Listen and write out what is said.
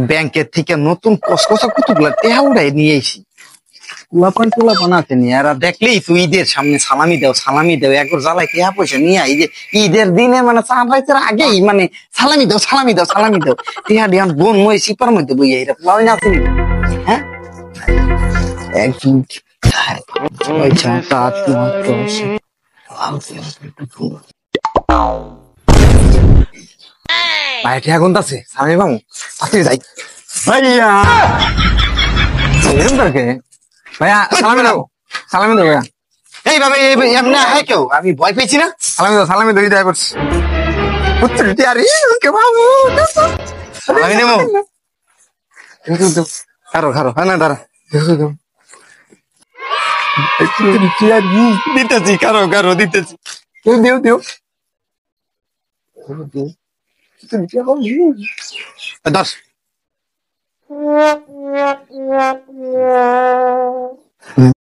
ব্যাংকের থেকে নতুন কসকসা কতগুলা টেহা উড়াই নিয়ে এসি। পোলা বানাতে নিয়ে এরা দেখলেই তো ঈদের সামনে সালামি দাও একবার জ্বালাই টেহা পয়সা নিয়ে এই যে ঈদের দিনে মানে চাঁদ রাইতের আগেই মানে সালামি দাও টেহা দিয়ে বোন মই সিপার মধ্যে বইয়া এটা পোলা না আসেনি। হ্যাঁ একদিন 6, 7, 8, 9, 10 ভাই টেহা কোনটা আছে সালামি বামু আসতে যাই ভাইয়া ভাইয়া সালামি দাও ভাইয়া এই ভাবে এমনি হয় কেউ আমি ভয় পেয়েছি না সালামি দাও দেয় করছি পুত্রটি আরে কে বাবু সালামি দেবো খারো হ্যাঁ না দাঁড়া দিতেছি কারো দিতেছি দেও দশ